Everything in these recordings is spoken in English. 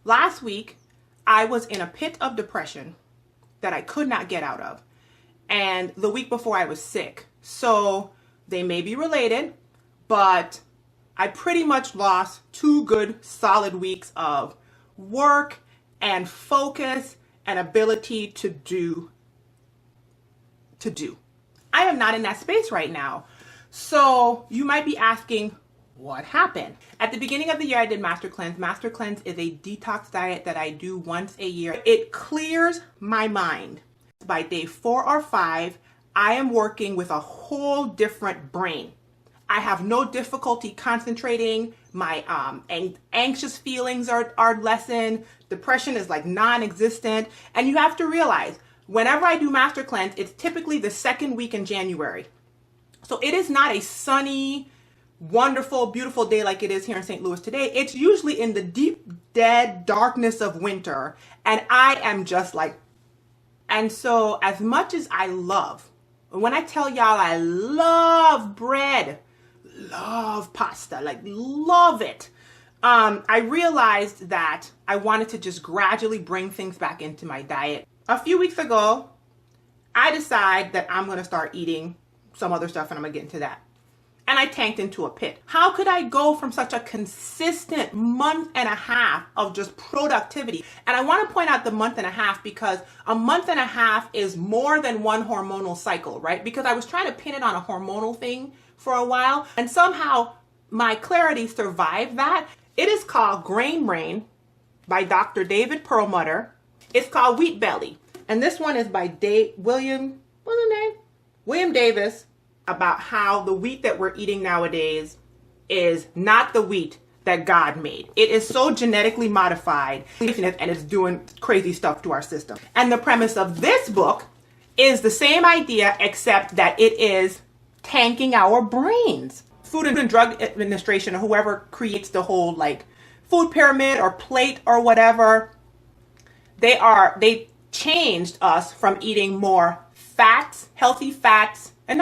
Last week, I was in a pit of depression that I could not get out of. And the week before, I was sick. So they may be related, but I pretty much lost 2 good solid weeks of work and focus and ability to do. I am not in that space right now. So you might be asking, what happened? At the beginning of the year, I did Master Cleanse. Master Cleanse is a detox diet that I do once a year. It clears my mind. By day 4 or 5, I am working with a whole different brain. I have no difficulty concentrating. My anxious feelings are lessened. Depression is like non-existent. And you have to realize, whenever I do Master Cleanse, it's typically the second week in January. So it is not a sunny, wonderful, beautiful day like it is here in St. Louis today. It's usually in the deep, dead darkness of winter. And I am just like, and so as much as I love, when I tell y'all I love bread, love pasta, like love it, I realized that I wanted to just gradually bring things back into my diet. A few weeks ago, I decided that I'm going to start eating some other stuff, and I'm going to get into that. And I tanked into a pit. How could I go from such a consistent month and a half of just productivity? And I want to point out the month and a half because a month and a half is more than one hormonal cycle, right? Because I was trying to pin it on a hormonal thing for a while, and somehow my clarity survived that. It is called Grain Brain by Dr. David Perlmutter. It's called Wheat Belly. And this one is by William Davis, about how the wheat that we're eating nowadays is not the wheat that God made. It is so genetically modified and it's doing crazy stuff to our system. And the premise of this book is the same idea, except that it is tanking our brains. Food and Drug Administration, or whoever creates the whole like food pyramid or plate or whatever, they changed us from eating more fats, healthy fats, and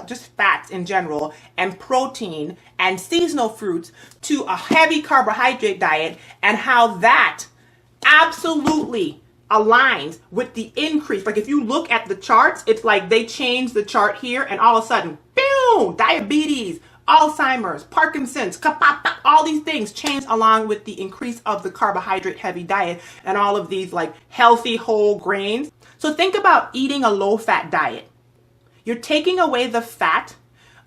just fats in general, and protein and seasonal fruits, to a heavy carbohydrate diet, and how that absolutely aligns with the increase. Like if you look at the charts, it's like they changed the chart here, and all of a sudden, boom, diabetes, Alzheimer's, Parkinson's, all these things change along with the increase of the carbohydrate heavy diet and all of these like healthy whole grains. So think about eating a low fat diet. You're taking away the fat.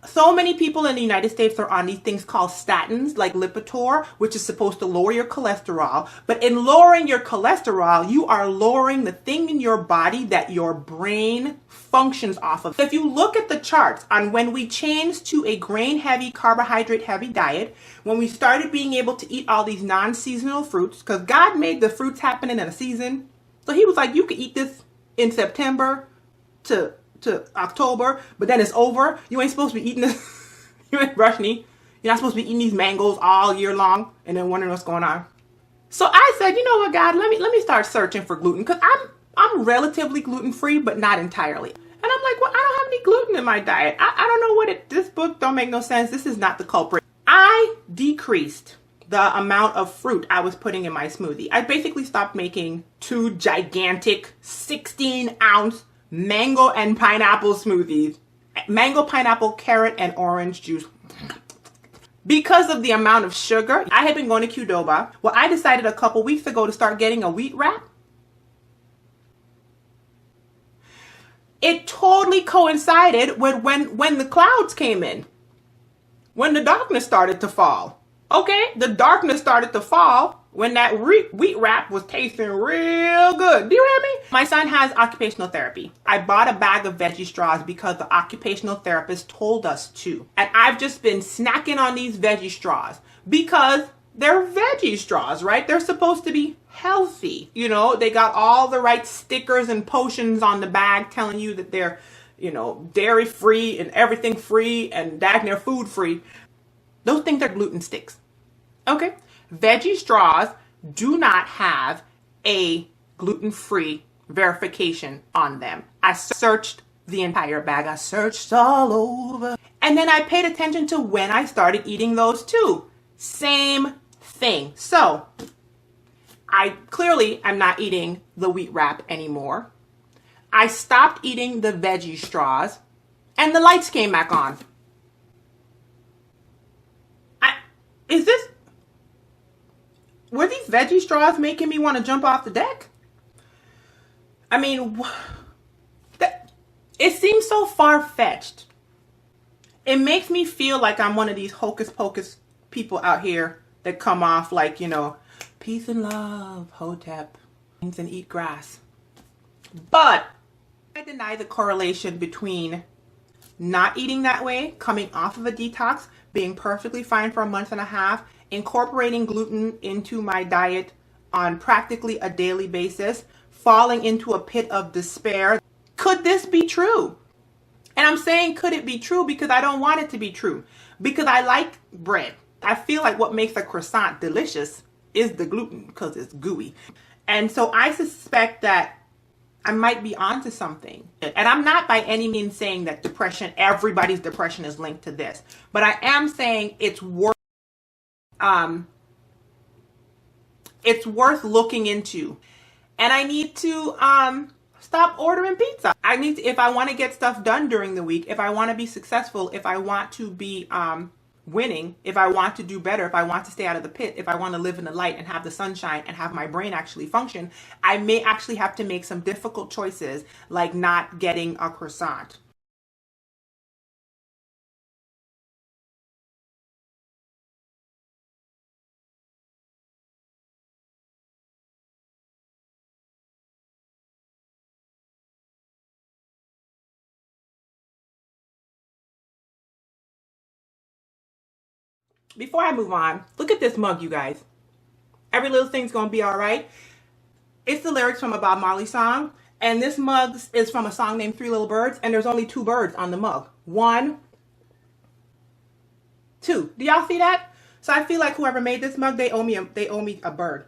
So many people in the United States are on these things called statins, like Lipitor, which is supposed to lower your cholesterol. But in lowering your cholesterol, you are lowering the thing in your body that your brain functions off of. If you look at the charts on when we changed to a grain-heavy, carbohydrate-heavy diet, when we started being able to eat all these non-seasonal fruits, because God made the fruits happen in a season. So he was like, you could eat this in September to October, but then it's over. You ain't supposed to be eating this. You ain't brushing me. You're not supposed to be eating these mangoes all year long and then wondering what's going on. So I said, you know what, God, let me start searching for gluten, because I'm relatively gluten free, but not entirely. And I'm like, well, I don't have any gluten in my diet. I don't know what this book don't make no sense. This is not the culprit. I decreased the amount of fruit I was putting in my smoothie. I basically stopped making 2 gigantic 16-ounce mango and pineapple smoothies. Mango, pineapple, carrot, and orange juice. Because of the amount of sugar, I had been going to Qdoba. Well, I decided a couple weeks ago to start getting a wheat wrap. It totally coincided with when the clouds came in. When the darkness started to fall. Okay, the darkness started to fall when that wheat wrap was tasting real good. Do you hear me? My son has occupational therapy. I bought a bag of veggie straws because the occupational therapist told us to. And I've just been snacking on these veggie straws because they're veggie straws, right? They're supposed to be healthy. You know, they got all the right stickers and potions on the bag telling you that they're, dairy free and everything free and they're food free. Those things are gluten sticks. Okay? Veggie straws do not have a gluten-free verification on them. I searched the entire bag. I searched all over. And then I paid attention to when I started eating those too. Same thing. So I clearly am not eating the wheat wrap anymore. I stopped eating the veggie straws, and the lights came back on. Were these veggie straws making me want to jump off the deck? I mean, it seems so far-fetched. It makes me feel like I'm one of these hocus pocus people out here that come off like, you know, peace and love, Hotep, and eat grass. But I deny the correlation between not eating that way, coming off of a detox, being perfectly fine for a month and a half, incorporating gluten into my diet on practically a daily basis, falling into a pit of despair. Could this be true? And I'm saying could it be true because I don't want it to be true. Because I like bread. I feel like what makes a croissant delicious is the gluten because it's gooey. And so I suspect that I might be onto something. And I'm not by any means saying that depression, everybody's depression is linked to this. But I am saying it's worth looking into. And I need to stop ordering pizza. I need to, if I want to get stuff done during the week, if I want to be successful, if I want to be winning, if I want to do better, if I want to stay out of the pit, if I want to live in the light and have the sunshine and have my brain actually function, I may actually have to make some difficult choices like not getting a croissant. Before I move on, look at this mug, you guys. Every little thing's gonna be all right. It's the lyrics from a Bob Marley song, and this mug is from a song named Three Little Birds, and there's only 2 birds on the mug. 1, 2. Do y'all see that? So I feel like whoever made this mug, they owe me a bird.